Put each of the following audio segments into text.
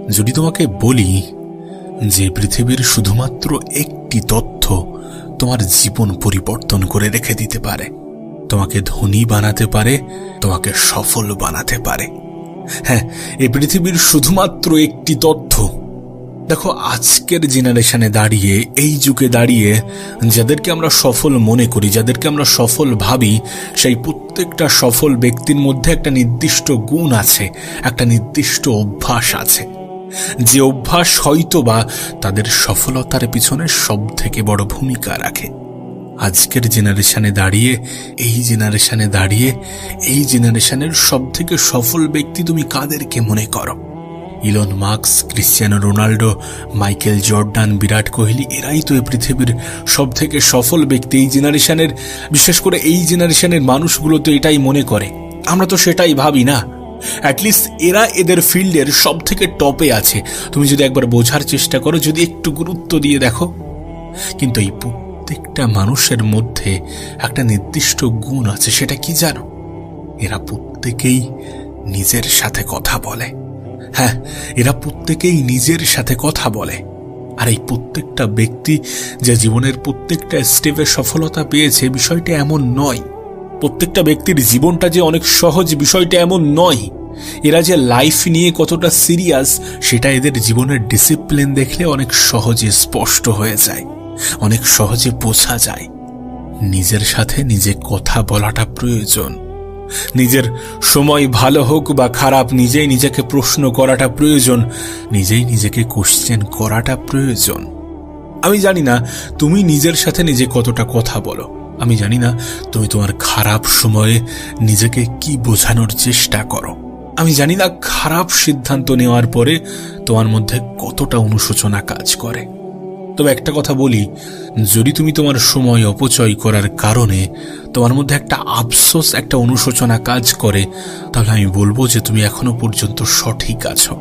যদি তোমাকে বলি যে পৃথিবীর শুধুমাত্র একটি তথ্য তোমার জীবন পরিবর্তন করে রেখে দিতে পারে, তোমাকে ধনী বানাতে পারে, তোমাকে সফল বানাতে পারে। হ্যাঁ, এই পৃথিবীর শুধুমাত্র একটি তথ্য। দেখো, আজকের জেনারেশনে দাঁড়িয়ে, এই যুগে দাঁড়িয়ে যাদেরকে আমরা সফল মনে করি, যাদেরকে আমরা সফল ভাবি, সেই প্রত্যেকটা সফল ব্যক্তির মধ্যে একটা নির্দিষ্ট গুণ আছে, একটা নির্দিষ্ট অভ্যাস আছে, যে অভ্যাস হয়তোবা তাদের সফলতার পিছনে সব থেকে বড় ভূমিকা রাখে। আজকের জেনারেশনে দাঁড়িয়ে, এই জেনারেশনের সব থেকে সফল ব্যক্তি তুমি কাদেরকে মনে করো? Elon Musk, Cristiano Ronaldo, Michael Jordan, Virat Kohli, এরাই তো এই পৃথিবীর সব থেকে সফল ব্যক্তি। এই জেনারেশনের, বিশেষ করে এই জেনারেশনের মানুষগুলো তো এটাই মনে করে। আমরা তো সেটাই ভাবি না। অ্যাটলিস্ট এরা এদের ফিল্ডের সব থেকে টপে আছে। তুমি যদি একবার বোঝার চেষ্টা করো, যদি একটু গুরুত্ব দিয়ে দেখো। কিন্তু এই প্রত্যেকটা মানুষের মধ্যে একটা নির্দিষ্ট গুণ আছে। সেটা কি জানো? এরা প্রত্যেকেই নিজের সাথে কথা বলে। হ্যাঁ, এরা প্রত্যেকেই নিজের সাথে কথা বলে। আর এই প্রত্যেকটা ব্যক্তি যে জীবনের প্রত্যেকটা স্টেপে সফলতা পেয়েছে, বিষয়টা এমন নয়। প্রত্যেকটা ব্যক্তির জীবনটা যে অনেক সহজ, বিষয়টা এমন নয়। এরা যে লাইফ নিয়ে কতটা সিরিয়াস, সেটা এদের জীবনের ডিসিপ্লিন দেখলে অনেক সহজে স্পষ্ট হয়ে যায়, অনেক সহজে বোঝা যায়। নিজের সাথে নিজে কথা বলাটা প্রয়োজন। নিজের সময় ভালো হোক বা খারাপ, নিজেই নিজেকে প্রশ্ন করাটা প্রয়োজন, নিজেই নিজেকে কোশ্চেন করাটা প্রয়োজন। আমি জানি না তুমি নিজের সাথে নিজে কতটা কথা বলো। আমি জানি না তুমি তোমার খারাপ সময়ে নিজেকে কি বোঝানোর চেষ্টা করো। আমি জানি না খারাপ সিদ্ধান্ত নেওয়ার পরে তোমার মধ্যে কতটা অনুশোচনা কাজ করে। তবে একটা কথা বলি, যদি তুমি তোমার সময় অপচয় করার কারণে তোমার মধ্যে একটা আফসোস, একটা অনুশোচনা কাজ করে, তাহলে আমি বলবো যে তুমি এখনো পর্যন্ত সঠিক আছো,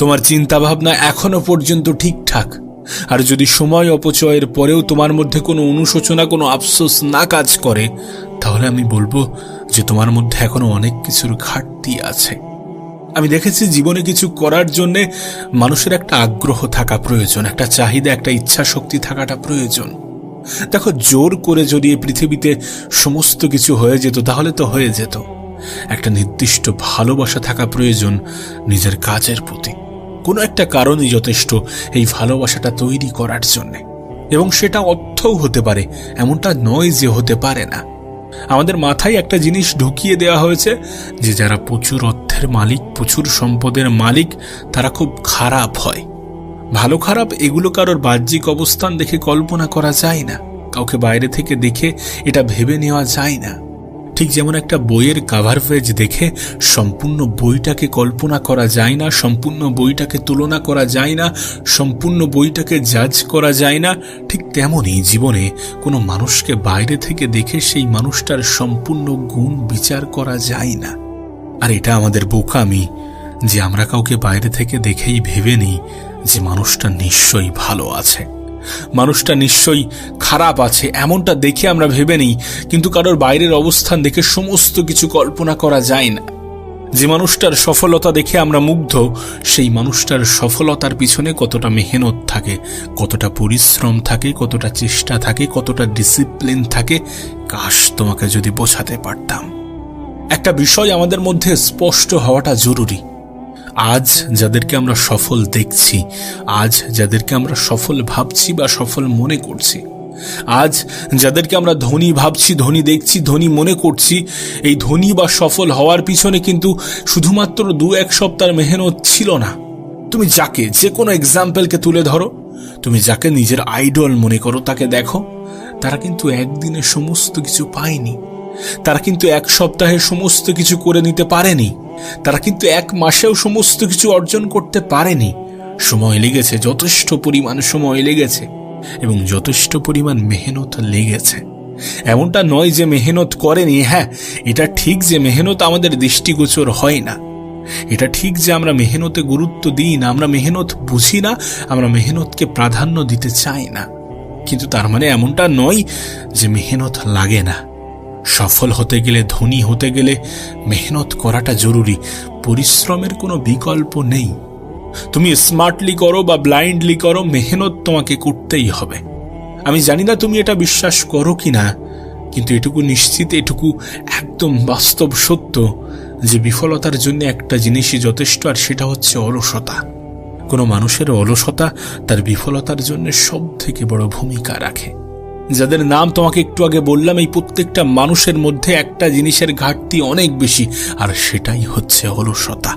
তোমার চিন্তা ভাবনা এখনো পর্যন্ত ঠিকঠাক। আর যদি সময় অপচয়ের পরেও তোমার মধ্যে কোনো অনুশোচনা, কোনো আফসোস না কাজ করে, তাহলে আমি বলবো যে তোমার মধ্যে এখনো অনেক কিছুর ঘাটতি আছে। আমি দেখেছি জীবনে কিছু করার জন্য মানুষের একটা আগ্রহ থাকা প্রয়োজন, একটা চাহিদা, একটা ইচ্ছা শক্তি থাকাটা প্রয়োজন। দেখো, জোর করে যদি এই পৃথিবীতে সমস্ত কিছু হয়ে যেত, তাহলে তো হয়ে যেত। একটা নির্দিষ্ট ভালোবাসা থাকা প্রয়োজন নিজের কাজের প্রতি। কোনো একটা কারণই যথেষ্ট এই ভালোবাসাটা তৈরি করার জন্য। এবং সেটা অর্থও হতে পারে, এমনটা নয় যে হতে পারে না। আমাদের মাথায় একটা জিনিস ঢুকিয়ে দেওয়া হয়েছে যে যারা প্রচুর অর্থের মালিক, প্রচুর সম্পদের মালিক, তারা খুব খারাপ হয়। ভালো খারাপ এগুলো কারোর বাহ্যিক অবস্থান দেখে কল্পনা করা যায় না, কাউকে বাইরে থেকে দেখে এটা ভেবে নেওয়া যায় না। ঠিক যেমন একটা বইয়ের কাভার পেজ দেখে সম্পূর্ণ বইটাকে কল্পনা করা যায় না, সম্পূর্ণ বইটাকে তুলনা করা যায় না, সম্পূর্ণ বইটাকে জাজ করা যায় না, ঠিক তেমনই জীবনে কোনো মানুষকে বাইরে থেকে দেখে সেই মানুষটার সম্পূর্ণ গুণ বিচার করা যায় না। আর এটা আমাদের বোকামি যে আমরা কাউকে বাইরে থেকে দেখেই ভেবে নিই যে মানুষটা নিশ্চয়ই ভালো আছে, মানুষটা নিশ্চয়ই খারাপ আছে, এমনটা দেখে আমরা ভেবে নিই। কিন্তু কারোর বাইরের অবস্থান দেখে সমস্ত কিছু কল্পনা করা যায় না। যে মানুষটার সফলতা দেখে আমরা মুগ্ধ, সেই মানুষটার সফলতার পিছনে কতটা মেহনত থাকে, কতটা পরিশ্রম থাকে, কতটা চেষ্টা থাকে, কতটা ডিসিপ্লিন থাকে, কাশ তোমাকে যদি বোঝাতে পারতাম। একটা বিষয় আমাদের মধ্যে স্পষ্ট হওয়াটা জরুরি। আজ যাদেরকে আমরা সফল দেখছি, আজ যাদেরকে আমরা সফল ভাবছি বা সফল মনে করছি, আজ যাদেরকে আমরা ধনী ভাবছি, ধনী দেখছি, ধনী মনে করছি, এই ধনী বা সফল হওয়ার পিছনে কিন্তু শুধুমাত্র 2-1 সপ্তাহের মেহনত ছিল না। তুমি যাকে, যে কোনো এক্সাম্পলকে তুলে ধরো, তুমি যাকে নিজের আইডল মনে করো, তাকে দেখো, তারা কিন্তু একদিনে সমস্ত কিছু পায়নি। তারা কিন্তু 1 সপ্তাহে সমস্ত কিছু করে নিতে পারেনি। তারা কিন্তু 1 মাসেও সমস্ত কিছু অর্জন করতে পারেনি। সময় লেগেছে, যথেষ্ট পরিমাণ সময় লেগেছে এবং যথেষ্ট পরিমাণ মেহনত লেগেছে। এমনটা নয় যে মেহনত করেনি। হ্যাঁ, এটা ঠিক যে মেহনত আমাদের দৃষ্টিগোচর হয় না, এটা ঠিক যে আমরা মেহনতে গুরুত্ব দিই না, আমরা মেহনত বুঝি না, আমরা মেহনতকে প্রাধান্য দিতে চাই না। কিন্তু তার মানে এমনটা নয় যে মেহনত লাগে না। সফল হতে গেলে, ধনী হতে গেলে মেহনত করাটা জরুরি। পরিশ্রমের কোনো বিকল্প নেই। তুমি স্মার্টলি করো বা ব্লাইন্ডলি করো, মেহনত তোমাকে করতেই হবে। আমি জানি না তুমি এটা বিশ্বাস করো কিনা, কিন্তু এটুকু নিশ্চিত, এটুকু একদম বাস্তব সত্য যে বিফলতার জন্য একটা জিনিসই যথেষ্ট, আর সেটা হচ্ছে অলসতা। কোনো মানুষের অলসতা তার বিফলতার জন্য সব থেকে বড় ভূমিকা রাখে। যাদের নাম তোমাকে একটু আগে বললাম, এই প্রত্যেকটা মানুষের মধ্যে একটা জিনিসের ঘাটতি অনেক বেশি, আর সেটাই হচ্ছে অলসতা।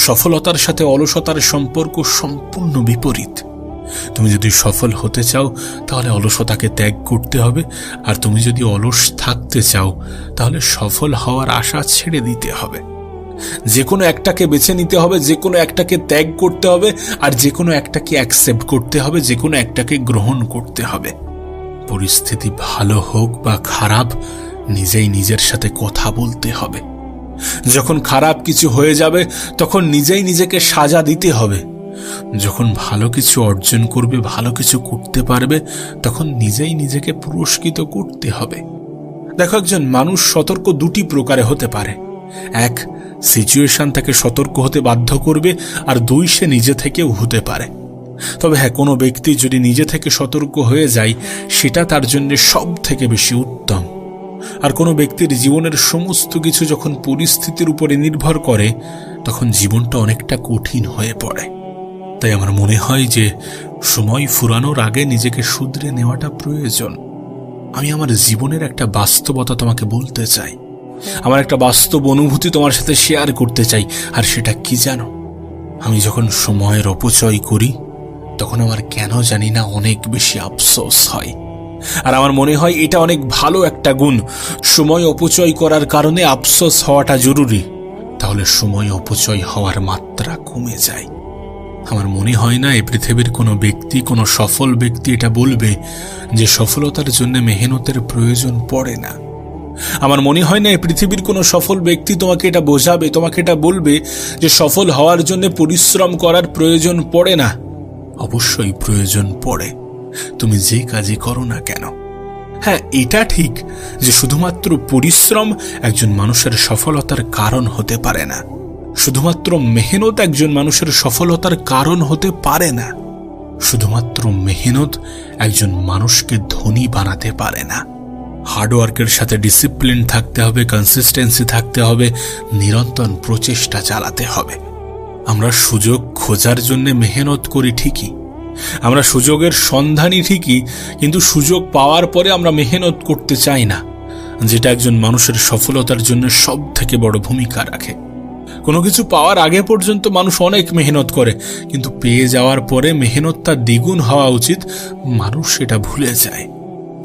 সফলতার সাথে অলসতার সম্পর্ক সম্পূর্ণ বিপরীত। তুমি যদি সফল হতে চাও তাহলে অলসতাকে ত্যাগ করতে হবে, আর তুমি যদি অলস থাকতে চাও তাহলে সফল হওয়ার আশা ছেড়ে দিতে হবে। যে কোনো একটাকে বেছে নিতে হবে, যে কোনো একটাকে ত্যাগ করতে হবে, আর যে কোনো একটাকে অ্যাকসেপ্ট করতে হবে, যে কোনো একটাকে গ্রহণ করতে হবে। পরিস্থিতি ভালো হোক বা খারাপ, নিজেই নিজের সাথে কথা বলতে হবে। যখন খারাপ কিছু হয়ে যাবে তখন নিজেই নিজেকে সাজা দিতে হবে। যখন ভালো কিছু অর্জন করবে, ভালো কিছু করতে পারবে, তখন নিজেই নিজেকে পুরস্কৃত করতে হবে। দেখো, একজন মানুষ সতর্ক দুটি প্রকারে হতে পারে। এক, সিচুয়েশন তাকে সতর্ক হতে বাধ্য করবে, আর দুই, সে নিজে থেকেও হতে পারে। তবে হ্যাঁ, কোনো ব্যক্তি যদি নিজে থেকে সতর্ক হয়ে যায় সেটা তার জন্য সব থেকে বেশি উত্তম। আর কোনো ব্যক্তির জীবনের সমস্ত কিছু যখন পরিস্থিতির উপরে নির্ভর করে তখন জীবনটা অনেকটা কঠিন হয়ে পড়ে। তাই আমার মনে হয় যে সময় ফুরানোর আগে নিজেকে শুধরে নেওয়াটা প্রয়োজন। আমি আমার জীবনের একটা বাস্তবতা তোমাকে বলতে চাই, আমার একটা বাস্তব অনুভূতি তোমার সাথে শেয়ার করতে চাই। আর সেটা কি জানো? আমি যখন সময়ের অপচয় করি তখন আমার কেন জানি না অনেক বেশি আফসোস হয়। আর আমার মনে হয় এটা অনেক ভালো একটা গুণ। সময় অপচয় করার কারণে আফসোস হওয়াটা জরুরি, তাহলে সময় অপচয় হওয়ার মাত্রা কমে যায়। আমার মনে হয় না এই পৃথিবীর কোনো ব্যক্তি, কোনো সফল ব্যক্তি এটা বলবে যে সফলতার জন্য মেহনতের প্রয়োজন পড়ে না। আমার মনে হয় না এই পৃথিবীর কোনো সফল ব্যক্তি তোমাকে এটা বোঝাবে, তোমাকে এটা বলবে যে সফল হওয়ার জন্য পরিশ্রম করার প্রয়োজন পড়ে না। অবশ্যই প্রয়োজন পড়ে, তুমি যে কাজই করো না কেন। হ্যাঁ, এটা ঠিক যে শুধুমাত্র পরিশ্রম একজন মানুষের সফলতার কারণ হতে পারে না, শুধুমাত্র মেহনত একজন মানুষের সফলতার কারণ হতে পারে না, শুধুমাত্র মেহনত একজন মানুষকে ধনী বানাতে পারে না। হার্ডওয়ার্কের সাথে ডিসিপ্লিন থাকতে হবে, কনসিস্টেন্সি থাকতে হবে, নিরন্তর প্রচেষ্টা চালাতে হবে। আমরা সুযোগ খোঁজার জন্য মেহনত করি ঠিকই, আমরা সুযোগের সন্ধানই ঠিকই, কিন্তু সুযোগ পাওয়ার পরে আমরা মেহনত করতে চাই না, যেটা একজন মানুষের সফলতার জন্য সব থেকে বড় ভূমিকা রাখে। কোনো কিছু পাওয়ার আগে পর্যন্ত মানুষ অনেক মেহনত করে, কিন্তু পেয়ে যাওয়ার পরে মেহনতটা দ্বিগুণ হওয়া উচিত, মানুষ সেটা ভুলে যায়,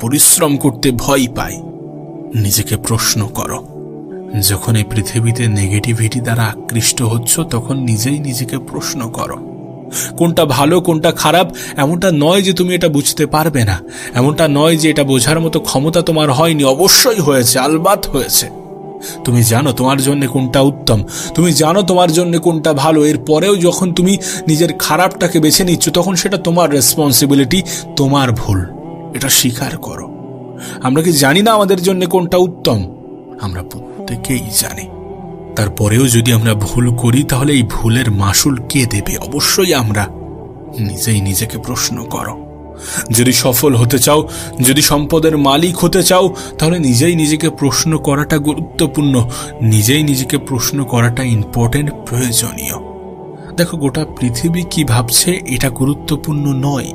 পরিশ্রম করতে ভয় পায়। নিজেকে প্রশ্ন করো, যখন এই পৃথিবীতে নেগেটিভিটি দ্বারা আকৃষ্ট হচ্ছ তখন নিজেই নিজেকে প্রশ্ন করো, কোনটা ভালো কোনটা খারাপ। এমনটা নয় যে তুমি এটা বুঝতে পারবে না, এমনটা নয় যে এটা বোঝার মতো ক্ষমতা তোমার হয়নি, অবশ্যই হয়েছে, আলবাত হয়েছে। তুমি জানো তোমার জন্য কোনটা উত্তম, তুমি জানো তোমার জন্য কোনটা ভালো। এরপরেও যখন তুমি নিজের খারাপটাকে বেছে নিচ্ছ তখন সেটা তোমার রেসপন্সিবিলিটি, তোমার ভুল, এটা স্বীকার করো। আমরা কি জানি না আমাদের জন্য কোনটা উত্তম? আমরা প্রত্যেকেই জানি। তারপরেও যদি আমরা ভুল করি তাহলে এই ভুলের মাসুল কে দেবে? অবশ্যই আমরা। নিজেই নিজেকে প্রশ্ন করো। যদি সফল হতে চাও, যদি সম্পদের মালিক হতে চাও, তাহলে নিজেই নিজেকে প্রশ্ন করাটা গুরুত্বপূর্ণ, নিজেই নিজেকে প্রশ্ন করাটা ইম্পর্টেন্ট, প্রয়োজনীয়। দেখো, গোটা পৃথিবী কি ভাবছে এটা গুরুত্বপূর্ণ নয়,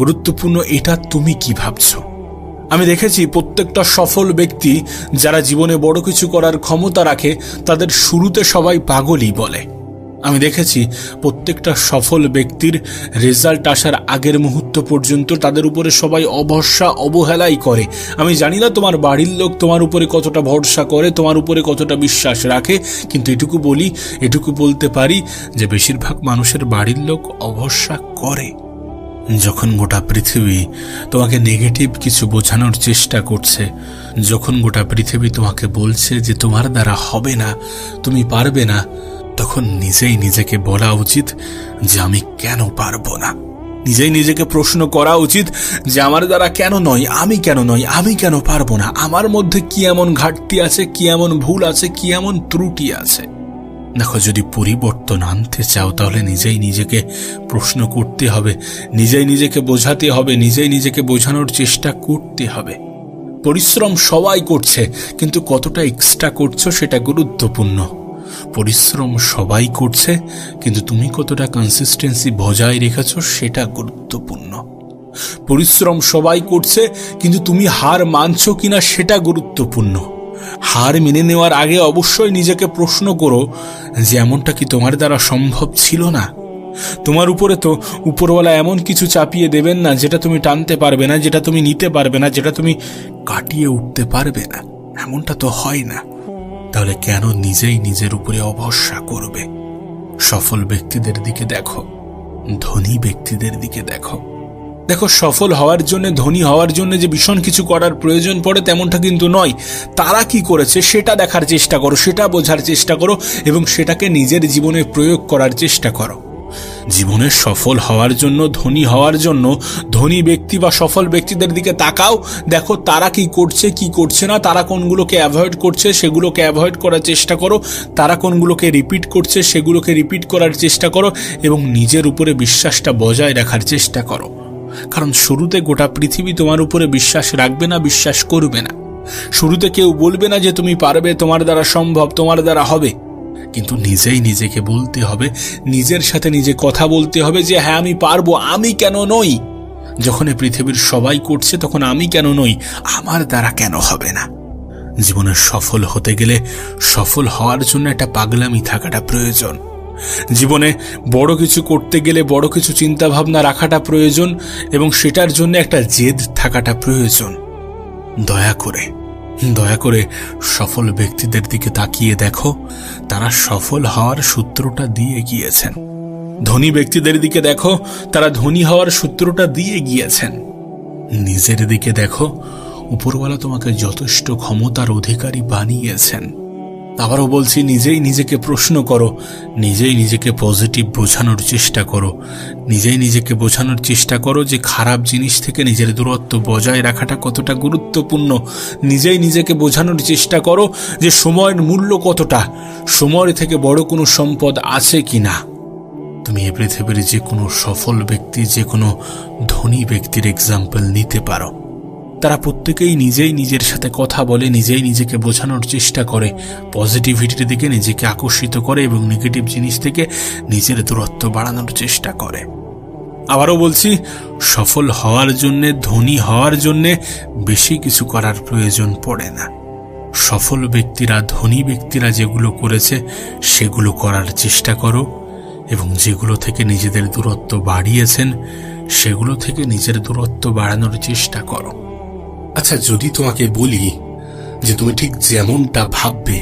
গুরুত্বপূর্ণ এটা তুমি কি ভাবছো। আমি দেখেছি প্রত্যেকটা সফল ব্যক্তি যারা জীবনে বড় কিছু করার ক্ষমতা রাখে তাদের শুরুতে সবাই পাগলই বলে। আমি দেখেছি প্রত্যেকটা সফল ব্যক্তির রেজাল্ট আসার আগের মুহূর্ত পর্যন্ত তাদের উপরে সবাই অভরসা অবহেলাই করে। আমি জানি না তোমার বাড়ির লোক তোমার উপরে কতটা ভরসা করে, তোমার উপরে কতটা বিশ্বাস রাখে, কিন্তু এটুকু বলতে পারি যে বেশিরভাগ মানুষের বাড়ির লোক অভরসা করে। যখন গোটা পৃথিবী তোমাকে নেগেটিভ কিছু বোঝানোর চেষ্টা করছে, যখন গোটা পৃথিবী তোমাকে বলছে যে তোমার দ্বারা হবে না, তুমি পারবে না, তখন নিজেই নিজেকে বলা উচিত যে আমি কেন পারবো না। নিজেই নিজেকে প্রশ্ন করা উচিত যে আমার দ্বারা কেন নয়, আমি কেন পারবো না, আমার মধ্যে কি এমন ঘাটতি আছে, কি এমন ভুল আছে, কি এমন ত্রুটি আছে। দেখো, যদি পরিবর্তন আনতে চাও তাহলে নিজেই নিজেকে প্রশ্ন করতে হবে, নিজেই নিজেকে বোঝাতে হবে, নিজেই নিজেকে বোঝানোর চেষ্টা করতে হবে। পরিশ্রম সবাই করছে, কিন্তু কতটা এক্সট্রা করছো সেটা গুরুত্বপূর্ণ। পরিশ্রম সবাই করছে, কিন্তু তুমি কতটা কনসিস্টেন্সি বজায় রেখেছো সেটা গুরুত্বপূর্ণ। পরিশ্রম সবাই করছে, কিন্তু তুমি হার মানছো কিনা সেটা গুরুত্বপূর্ণ। হার মেনে নেওয়ার আগে অবশ্যই নিজেকে প্রশ্ন করো যে এমনটা কি তোমার দ্বারা সম্ভব ছিল না? তোমার উপরে তো উপরওয়ালা এমন কিছু চাপিয়ে দেবেন না যেটা তুমি টানতে পারবে না, যেটা তুমি নিতে পারবে না, যেটা তুমি কাটিয়ে উঠতে পারবে না। এমনটা তো হয় না। তাহলে কেন নিজেই নিজের উপরে অভরসা করবে? সফল ব্যক্তিদের দিকে দেখো, ধনী ব্যক্তিদের দিকে দেখো। দেখো, সফল হওয়ার জন্য, ধনী হওয়ার জন্য যে ভীষণ কিছু করার প্রয়োজন পড়ে তেমনটা কিন্তু নয়। তারা কি করেছে সেটা দেখার চেষ্টা করো, সেটা বোঝার চেষ্টা করো এবং সেটাকে নিজের জীবনে প্রয়োগ করার চেষ্টা করো। জীবনে সফল হওয়ার জন্য, ধনী হওয়ার জন্য ধনী ব্যক্তি বা সফল ব্যক্তিদের দিকে তাকাও, দেখো তারা কি করছে কি করছে না, তারা কোনগুলোকে অ্যাভয়েড করছে সেগুলোকে অ্যাভয়েড করার চেষ্টা করো, তারা কোনগুলোকে রিপিট করছে সেগুলোকে রিপিট করার চেষ্টা করো এবং নিজের উপরে বিশ্বাসটা বজায় রাখার চেষ্টা করো। কারণ শুরুতে গোটা পৃথিবী তোমার উপরে বিশ্বাস রাখবে না, বিশ্বাস করবে না। শুরুতে কেউ বলবে না যে তুমি পারবে, তোমার দ্বারা সম্ভব, তোমার দ্বারা হবে। কিন্তু নিজেই নিজেকে বলতে হবে, নিজের সাথে নিজে কথা বলতে হবে যে হ্যাঁ আমি পারবো, আমি কেন নই? যখন পৃথিবীর সবাই করছে তখন আমি কেন নই? আমার দ্বারা কেন হবে না? জীবনে সফল হতে গেলে, সফল হওয়ার জন্য একটা পাগলামি থাকাটা প্রয়োজন। জীবনে বড় কিছু করতে গেলে বড় কিছু চিন্তা ভাবনা রাখাটা প্রয়োজন এবং সেটার জন্য একটা জেদ থাকাটা প্রয়োজন। দয়া করে সফল ব্যক্তিদের দিকে তাকিয়ে দেখো, তারা সফল হওয়ার সূত্রটা দিয়ে গিয়েছেন। ধনী ব্যক্তিদের দিকে দেখো, তারা ধনী হওয়ার সূত্রটা দিয়ে গিয়েছেন। নিজের দিকে দেখো, উপরওয়ালা তোমাকে যথেষ্ট ক্ষমতার অধিকারী বানিয়েছেন। আবারও বলছি, নিজেই নিজেকে প্রশ্ন করো, নিজেই নিজেকে পজিটিভ বোঝানোর চেষ্টা করো, নিজেই নিজেকে বোঝানোর চেষ্টা করো যে খারাপ জিনিস থেকে নিজের দূরত্ব বজায় রাখাটা কতটা গুরুত্বপূর্ণ। নিজেই নিজেকে বোঝানোর চেষ্টা করো যে সময়ের মূল্য কতটা, সময় থেকে বড় কোনো সম্পদ আছে কিনা। তুমি এ পৃথিবীর যে কোনো সফল ব্যক্তি, যে কোনো ধনী ব্যক্তির এক্সাম্পল নিতে পারো। তারা প্রত্যেকেই নিজেই নিজের সাথে কথা বলে, নিজেই নিজেকে বোঝানোর চেষ্টা করে, পজিটিভিটির দিকে নিজেকে আকর্ষিত করে এবং নেগেটিভ জিনিস থেকে নিজের দূরত্ব বাড়ানোর চেষ্টা করে। আবারও বলছি, সফল হওয়ার জন্যে, ধনী হওয়ার জন্যে বেশি কিছু করার প্রয়োজন পড়ে না। সফল ব্যক্তিরা, ধনী ব্যক্তিরা যেগুলো করেছে সেগুলো করার চেষ্টা করো এবং যেগুলো থেকে নিজেদের দূরত্ব বাড়িয়েছেন সেগুলো থেকে নিজের দূরত্ব বাড়ানোর চেষ্টা করো। আচ্ছা, যদি তোমাকে বলি যে তুমি ঠিক যেমনটা ভাববে,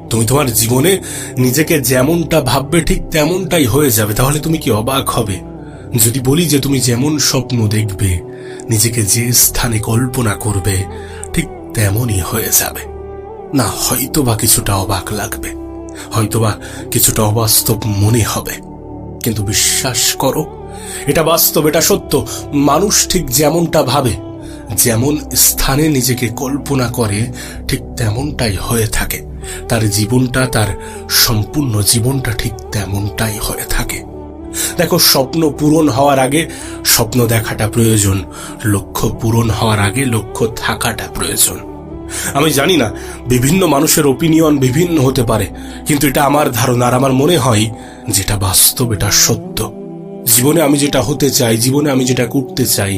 তুমি তোমার জীবনে নিজেকে যেমনটা ভাববে ঠিক তেমনটাই হয়ে যাবে, তাহলে তুমি কি অবাক হবে? যদি বলি যে তুমি যেমন স্বপ্ন দেখবে, নিজেকে যে স্থানে কল্পনা করবে ঠিক তেমনই হয়ে যাবে না? হয়তোবা কিছুটা অবাক লাগবে, হয়তোবা কিছুটা অবাস্তব মনে হবে, কিন্তু বিশ্বাস করো এটা বাস্তব, এটা সত্য। মানুষ ঠিক যেমনটা ভাবে, যেমন স্থানে নিজেকে কল্পনা করে ঠিক তেমনটাই হয়ে থাকে। তার জীবনটা, তার সম্পূর্ণ জীবনটা ঠিক তেমনটাই হয়ে থাকে। দেখো, স্বপ্ন পূরণ হওয়ার আগে স্বপ্ন দেখাটা প্রয়োজন, লক্ষ্য পূরণ হওয়ার আগে লক্ষ্য থাকাটা প্রয়োজন। আমি জানি না, বিভিন্ন মানুষের ওপিনিয়ন বিভিন্ন হতে পারে, কিন্তু এটা আমার ধারণা আর আমার মনে হয় যেটা বাস্তব, এটা সত্য। জীবনে আমি যেটা হতে চাই, জীবনে আমি যেটা করতে চাই,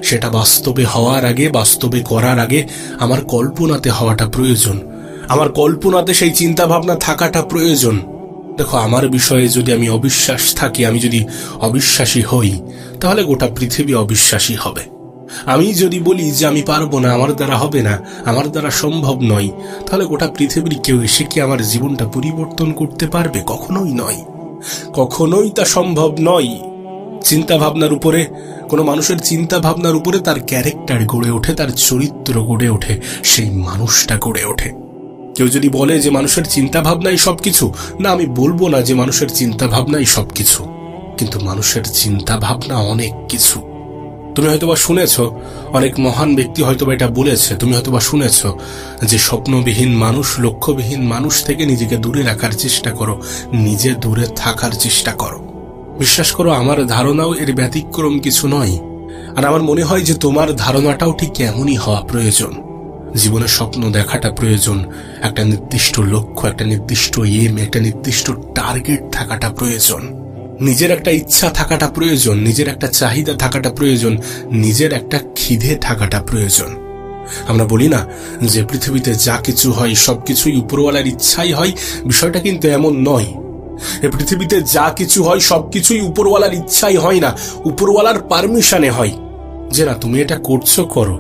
সেটা বাস্তবে হওয়ার আগে, বাস্তবে করার আগে আমার কল্পনাতে হওয়াটা প্রয়োজন, আমার কল্পনাতে সেই চিন্তা ভাবনা থাকাটা প্রয়োজন। দেখো, আমার বিষয়ে যদি আমি অবিশ্বাস থাকি, আমি যদি অবিশ্বাসী হই, তাহলে গোটা পৃথিবী অবিশ্বাসী হবে। আমি যদি বলি যে আমি পারবো না, আমার দ্বারা হবে না, আমার দ্বারা সম্ভব নয়, তাহলে গোটা পৃথিবীর কেউ এসে কি আমার জীবনটা পরিবর্তন করতে পারবে? কখনোই নয়, কখনোই তা সম্ভব নয়। চিন্তা ভাবনার উপরে, কোনো মানুষের চিন্তা ভাবনার উপরে তার ক্যারেক্টার গড়ে ওঠে, তার চরিত্র গড়ে ওঠে, সেই মানুষটা গড়ে ওঠে। কেউ যদি বলে যে মানুষের চিন্তা ভাবনাই সবকিছু, না, আমি বলবো না যে মানুষের চিন্তা ভাবনাই সবকিছু, কিন্তু মানুষের চিন্তা ভাবনা অনেক কিছু। তুমি হয়তোবা শুনেছ, অনেক মহান ব্যক্তি হয়তোবা এটা বলেছে, তুমি হয়তোবা শুনেছ যে স্বপ্নবিহীন মানুষ, লক্ষ্যবিহীন মানুষ থেকে নিজেকে দূরে রাখার চেষ্টা করো, নিজে দূরে থাকার চেষ্টা করো। বিশ্বাস করো, আমার ধারণাও এর ব্যতিক্রম কিছু নয়। আর আমার মনে হয় যে তোমার ধারণাটাও ঠিক এমনই হওয়া প্রয়োজন। জীবনে স্বপ্ন দেখাটা প্রয়োজন, একটা নির্দিষ্ট লক্ষ্য, একটা নির্দিষ্ট এম, একটা নির্দিষ্ট টার্গেট থাকাটা প্রয়োজন, নিজের একটা ইচ্ছা থাকাটা প্রয়োজন, নিজের একটা চাহিদা থাকাটা প্রয়োজন, নিজের একটা খিদে থাকাটা প্রয়োজন। আমরা বলি না যে পৃথিবীতে যা কিছু হয় সবকিছুই উপরওয়ালার ইচ্ছাই হয়, বিষয়টা কিন্তু এমন নয়। এই পৃথিবীতে যা কিছু হয় সবকিছুই উপরওয়ালার ইচ্ছাই হয় না, উপরওয়ালার পারমিশনে হয়। যে না, তুমি এটা করছো করো,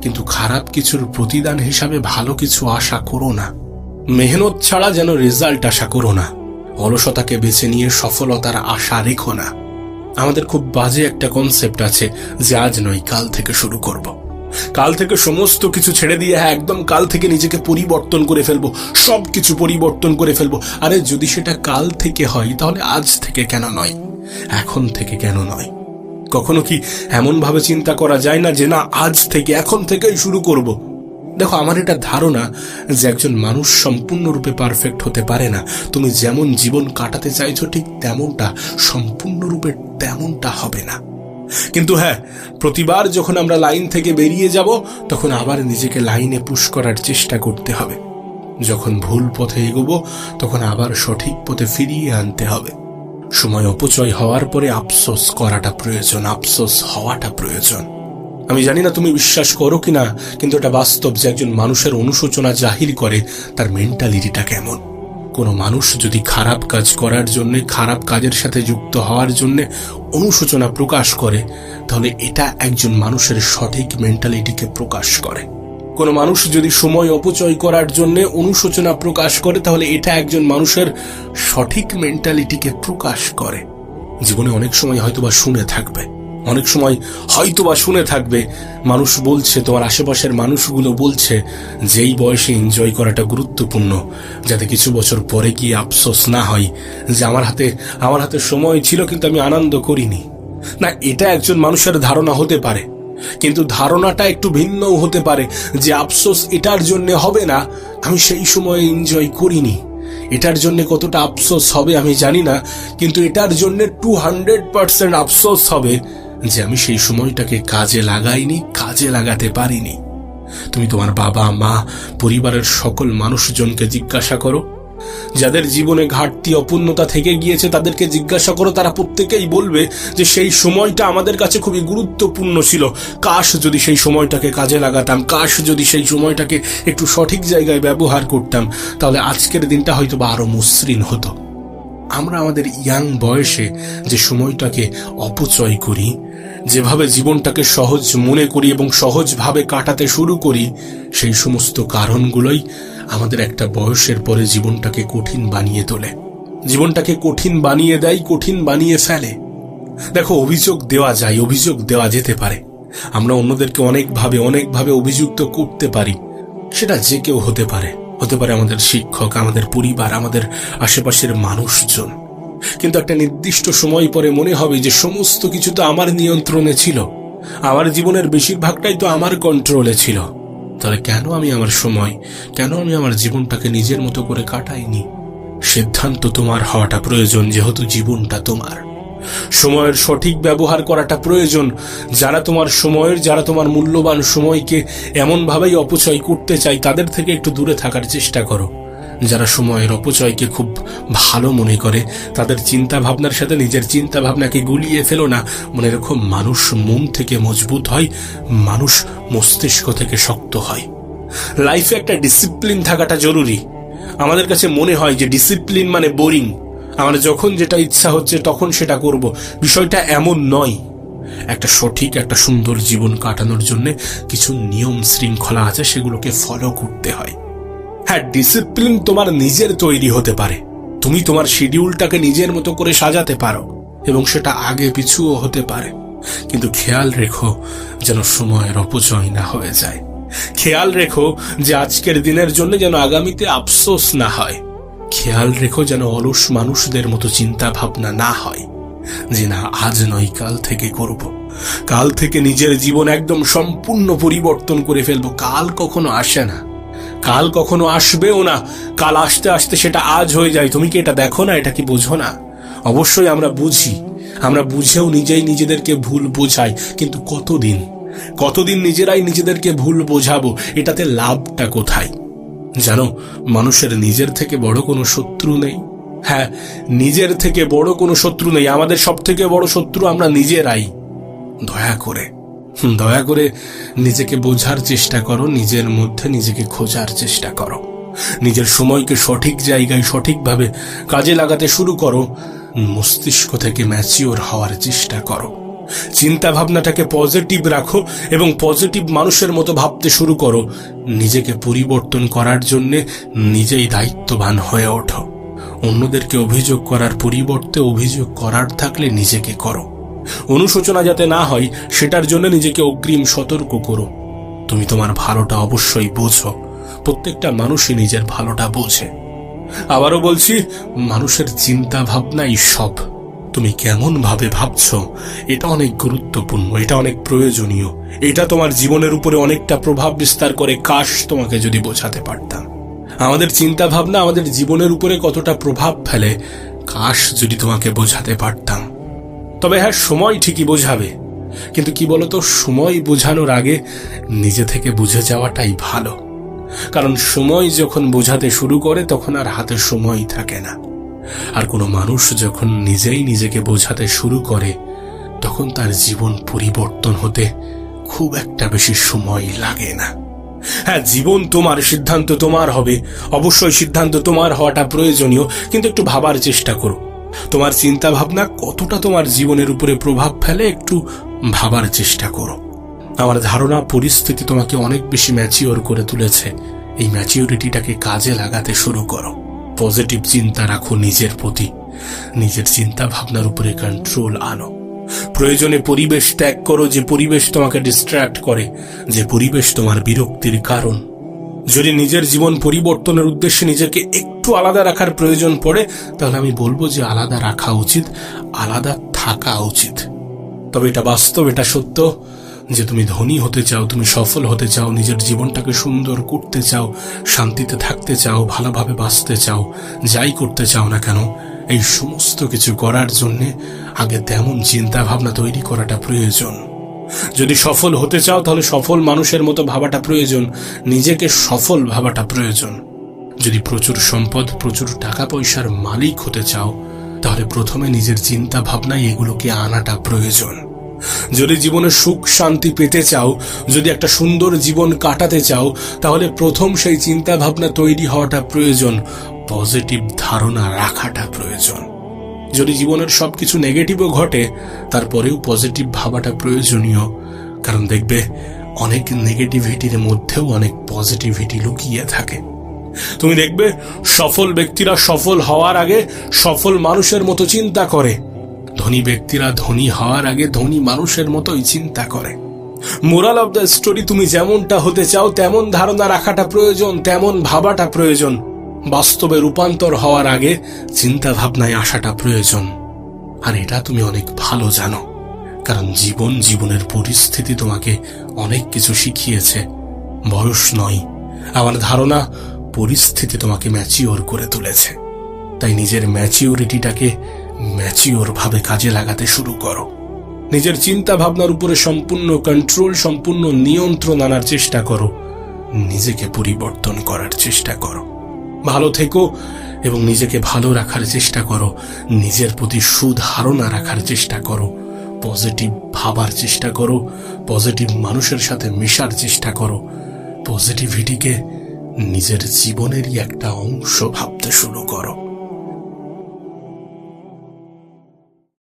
কিন্তু খারাপ কিছুর প্রতিদান হিসাবে ভালো কিছু আশা করো না। মেহনত ছাড়া যেন রেজাল্ট আশা করো না। অলসতাকে বেছে নিয়ে সফলতার আশা রেখো না। আমাদের খুব বাজে একটা কনসেপ্ট আছে যে আজ নয় কাল থেকে শুরু করব, কাল থেকে সমস্ত কিছু ছেড়ে দিয়ে একদম কাল থেকে নিজেকে পরিবর্তন করে ফেলবো, সবকিছু পরিবর্তন করে ফেলবো। আরে যদি সেটা কাল থেকে হয় তাহলে আজ থেকে কেন নয়, এখন থেকে কেন নয়? কখনো কি এমন ভাবে চিন্তা করা যায় না যে না আজ থেকে, এখন থেকেই শুরু করব? দেখো, আমার এটা ধারণা যে একজন মানুষ সম্পূর্ণরূপে পারফেক্ট হতে পারে না। তুমি যেমন জীবন কাটাতে চাইছো ঠিক তেমনটা সম্পূর্ণরূপে তেমনটা হবে না। কিন্তু হ্যাঁ, প্রতিবার যখন আমরা লাইন থেকে বেরিয়ে যাব তখন আবার নিজেকে লাইনে পুশ করার চেষ্টা করতে হবে। যখন ভুল পথে এগোবো তখন আবার সঠিক পথে ফিরিয়ে আনতে হবে। সময় অপচয় হওয়ার পরে আফসোস করাটা প্রয়োজন, আফসোস হওয়াটা প্রয়োজন। আমি জানি না তুমি বিশ্বাস করো কিনা, কিন্তু এটা বাস্তব যে একজন মানুষের অনুশোচনা জাহির করে তার মেন্টালিটিটা কেমন। কোনো মানুষ যদি খারাপ কাজ করার জন্য, খারাপ কাজের সাথে যুক্ত হওয়ার জন্য অনুশোচনা প্রকাশ করে, তাহলে এটা একজন মানুষের সঠিক মেন্টালিটিকে প্রকাশ করে। কোনো মানুষ যদি সময় অপচয় করার জন্য অনুশোচনা প্রকাশ করে, তাহলে এটা একজন মানুষের সঠিক মেন্টালিটিকে প্রকাশ করে। জীবনে অনেক সময় হয়তোবা শুনে থাকবে, অনেক সময় হয়তোবা শুনে থাকবে মানুষ বলছে, তোমার আশেপাশের মানুষগুলো বলছে যে এই বয়সে এনজয় করাটা গুরুত্বপূর্ণ, যাতে কিছু বছর পরে গিয়ে আফসোস না হয় যে আমার হাতে সময় ছিল কিন্তু আমি আনন্দ করিনি। না, এটা একজন মানুষের ধারণা হতে পারে, কিন্তু ধারণাটা একটু ভিন্নও হতে পারে যে আফসোস এটার জন্য হবে না আমি সেই সময় এনজয় করিনি। এটার জন্য কতটা আফসোস হবে আমি জানি না, কিন্তু এটার জন্য 200% আফসোস হবে যে আমি সেই সময়টাকে কাজে লাগাইনি, কাজে লাগাতে পারিনি। তুমি তোমার বাবা মা, পরিবারের সকল মানুষজনকে জিজ্ঞাসা করো, যাদের জীবনে ঘাটতি অপূর্ণতা থেকে গিয়েছে তাদেরকে জিজ্ঞাসা করো, তারা প্রত্যেকেই বলবে যে সেই সময়টা আমাদের কাছে খুবই গুরুত্বপূর্ণ ছিল। কাশ যদি সেই সময়টাকে কাজে লাগাতাম, কাশ যদি সেই সময়টাকে একটু সঠিক জায়গায় ব্যবহার করতাম, তাহলে আজকের দিনটা হয়তো বা আরো মসৃণ হতো। আমরা আমাদের ইয়াং বয়সে যে সময়টাকে অপচয় করি, যেভাবে জীবনটাকে সহজ মনে করি এবং সহজভাবে কাটাতে শুরু করি, সেই সমস্ত কারণগুলোই আমাদের একটা বয়সের পরে জীবনটাকে কঠিন বানিয়ে তোলে, জীবনটাকে কঠিন বানিয়ে দেয়, কঠিন বানিয়ে ফেলে। দেখো, অভিযোগ দেওয়া যায়, অভিযোগ দেওয়া যেতে পারে। আমরা অন্যদেরকে অনেকভাবে অভিযুক্ত করতে পারি। সেটা যে কেউ হতে পারে, হতে পারে আমাদের শিক্ষক, আমাদের পরিবার, আমাদের আশেপাশের মানুষজন। কিন্তু একটা নির্দিষ্ট সময় পরে মনে হবে যে সমস্ত কিছু তো আমার নিয়ন্ত্রণে ছিল, আমার জীবনের বেশিরভাগটাই তো আমার কন্ট্রোলে ছিল। তাহলে কেন আমি আমার জীবনটাকে নিজের মতো করে কাটাইনি? সিদ্ধান্ত তোমার হওয়াটা প্রয়োজন, যেহেতু জীবনটা তোমার। সময়ের সঠিক ব্যবহার করাটা প্রয়োজন। যারা তোমার মূল্যবান সময়কে এমন ভাবেই অপচয় করতে চায় তাদের থেকে একটু দূরে থাকার চেষ্টা করো। যারা সময়ের অপচয়কে খুব ভালো মনে করে তাদের চিন্তা ভাবনার সাথে নিজের চিন্তা ভাবনাকে গুলিয়ে ফেলো না। মনে রেখো, মানুষ মন থেকে মজবুত হয়, মানুষ মস্তিষ্ক থেকে শক্ত হয়। লাইফে একটা ডিসিপ্লিন থাকাটা জরুরি। আমাদের কাছে মনে হয় যে ডিসিপ্লিন মানে বোরিং, আমার যখন যেটা ইচ্ছা হচ্ছে তখন সেটা করব। বিষয়টা এমন নয়। একটা সঠিক, একটা সুন্দর জীবন কাটানোর জন্য কিছু নিয়ম শৃঙ্খলা আছে, সেগুলোকে ফলো করতে হয়। হ্যাঁ, ডিসিপ্লিন তোমার নিজের তৈরি হতে পারে। তুমি তোমার শিডিউলটাকে নিজের মতো করে সাজাতে পারো এবং সেটা আগে পিছুও হতে পারে, কিন্তু খেয়াল রেখো যেন সময়ের অপচয় না হয়ে যায়। খেয়াল রেখো যে আজকের দিনের জন্য যেন আগামীতে আফসোস না হয়। খেয়াল রেখো যেন অলস মানুষদের মতো চিন্তা ভাবনা না হয় যে না আজ নয় কাল থেকে করব। কাল থেকে নিজের জীবন একদম সম্পূর্ণ পরিবর্তন করে ফেলবো। কাল কখনো আসে না, কাল কখনো আসবেও না। কাল আসতে আসতে সেটা আজ হয়ে যায়। তুমি কি এটা দেখো না? এটা কি বোঝো না? অবশ্যই আমরা বুঝি, আমরা বুঝেও নিজেই নিজেদেরকে ভুল বোঝাই। কিন্তু কতদিন নিজেরাই নিজেদেরকে ভুল বোঝাবো? এটাতে লাভটা কোথায়? জানো, মানুষের নিজের থেকে বড় কোনো শত্রু নেই। হ্যাঁ, নিজের থেকে বড় কোনো শত্রু নেই। আমাদের সব থেকে বড় শত্রু আমরা নিজেরাই। দয়া করে নিজেকে বোঝার চেষ্টা করো, নিজের মধ্যে নিজেকে খোঁজার চেষ্টা করো, নিজের সময়কে সঠিক জায়গায় সঠিকভাবে কাজে লাগাতে শুরু করো, মস্তিষ্ক থেকে ম্যাচিওর হওয়ার চেষ্টা করো, চিন্তা ভাবনাটাকে পজিটিভ রাখো এবং পজিটিভ মানুষের মতো ভাবতে শুরু করো। নিজেকে পরিবর্তন করার জন্য নিজেই দায়িত্ববান হয়ে ওঠো। অন্যদেরকে অভিযোগ করার পরিবর্তে অভিযোগ করার থাকলে নিজেকে করো। অনুশোচনা যাতে না হয় সেটার জন্য নিজেকে অগ্রিম সতর্ক করো। তুমি তোমার ভালোটা অবশ্যই বোঝো, প্রত্যেকটা মানুষই নিজের ভালোটা বোঝে। আবারও বলছি, মানুষের চিন্তা ভাবনাই সব। তুমি কেমন ভাবে ভাবছো এটা অনেক গুরুত্বপূর্ণ, এটা অনেক প্রয়োজনীয়, এটা তোমার জীবনের উপরে অনেকটা প্রভাব বিস্তার করে। কাশ তোমাকে যদি বোঝাতে পারতাম আমাদের চিন্তা ভাবনা আমাদের জীবনের উপরে কতটা প্রভাব ফেলে, কাশ যদি তোমাকে বোঝাতে পারতাম। তবে হ্যাঁ, সময় ঠিকই বোঝাবে, কিন্তু কি বলতো, সময় বোঝানোর আগে নিজে থেকে বুঝে যাওয়াটাই ভালো। কারণ সময় যখন বোঝাতে শুরু করে তখন আর হাতে সময় থাকে না। আর কোনো মানুষ যখন নিজেই নিজেকে বোঝাতে শুরু করে তখন তার জীবন পরিবর্তন হতে খুব একটা বেশি সময় লাগে না। হ্যাঁ, জীবন তোমার, সিদ্ধান্ত তোমার হবে, অবশ্যই সিদ্ধান্ত তোমার হওয়াটা প্রয়োজনীয়, কিন্তু একটু ভাবার চেষ্টা করো তোমার চিন্তা ভাবনা কতটা তোমার জীবনের উপরে প্রভাব ফেলে। একটু ভাবার চেষ্টা করো। আমার ধারণা পরিস্থিতি তোমাকে অনেক বেশি ম্যাচিওর করে তুলেছে। এই ম্যাচিওরিটিটাকে কাজে লাগাতে শুরু করো। পজিটিভ চিন্তা রাখো নিজের প্রতি, নিজের চিন্তা ভাবনার উপরে কন্ট্রোল আনো। প্রয়োজনে পরিবেশ ত্যাগ করো যে পরিবেশ তোমাকে ডিস্ট্র্যাক্ট করে, যে পরিবেশ তোমার বিরক্তির কারণ। যদি নিজের জীবন পরিবর্তনের উদ্দেশ্যে নিজেকে একটু আলাদা রাখার প্রয়োজন পড়ে তাহলে আমি বলবো যে আলাদা রাখা উচিত, আলাদা থাকা উচিত। তবে এটা বাস্তব, এটা সত্য যে তুমি ধনী হতে চাও, তুমি সফল হতে চাও, নিজের জীবনটাকে সুন্দর করতে চাও, শান্তিতে থাকতে চাও, ভালোভাবে বাঁচতে চাও, যাই করতে চাও না কেন, এই সমস্ত কিছু করার জন্য আগে তেমন চিন্তা ভাবনা তৈরি করাটা প্রয়োজন। যদি সফল হতে চাও তাহলে সফল মানুষের মতো ভাবাটা প্রয়োজন, নিজেকে সফল ভাবাটা প্রয়োজন। যদি প্রচুর সম্পদ, প্রচুর টাকা পয়সার মালিক হতে চাও তাহলে প্রথমে নিজের চিন্তা ভাবনায় এগুলোকে আনাটা প্রয়োজন। যদি জীবনে সুখ শান্তি পেতে চাও, যদি একটা সুন্দর জীবন কাটাতে চাও তাহলে প্রথম সেই চিন্তা ভাবনা তৈরি হওয়াটা প্রয়োজন, পজিটিভ ধারণা রাখাটা প্রয়োজন। যদি জীবনের সবকিছু নেগেটিভও ঘটে তারপরেও পজিটিভ ভাবাটা প্রয়োজনীয়, কারণ দেখবে অনেক নেগেটিভিটির মধ্যেও অনেক পজিটিভিটি লুকিয়ে থাকে। তুমি দেখবে সফল ব্যক্তিরা সফল হওয়ার আগে সফল মানুষের মতো চিন্তা করে, ধনী ব্যক্তিরা ধনী হওয়ার আগে ধনী মানুষের মতোই চিন্তা করে। মোরাল অফ দ্য স্টোরি, তুমি যেমনটা হতে চাও তেমন ধারণা রাখাটা প্রয়োজন, তেমন ভাবাটা প্রয়োজন। বাস্তবে রূপান্তর হওয়ার আগে চিন্তা ভাবনায় আসাটা প্রয়োজন। আর এটা তুমি অনেক ভালো জানো, কারণ জীবনের পরিস্থিতি তোমাকে অনেক কিছু শিখিয়েছে। বয়স নয়, আমার ধারণা পরিস্থিতি তোমাকে ম্যাচিওর করে তুলেছে। তাই নিজের ম্যাচিওরিটিটাকে ম্যাচিওর ভাবে কাজে লাগাতে শুরু করো। নিজের চিন্তা ভাবনার উপরে সম্পূর্ণ কন্ট্রোল, সম্পূর্ণ নিয়ন্ত্রণ আনার চেষ্টা করো। নিজেকে পরিবর্তন করার চেষ্টা করো। ভালো থেকো এবং নিজেকে ভালো রাখার চেষ্টা করো। নিজের প্রতি সুধারণা রাখার চেষ্টা করো। পজিটিভ ভাবার চেষ্টা করো। পজিটিভ মানুষের সাথে মেশার চেষ্টা করো। পজিটিভিটিকে নিজের জীবনেরই একটা অংশ ভাবতে শুরু করো।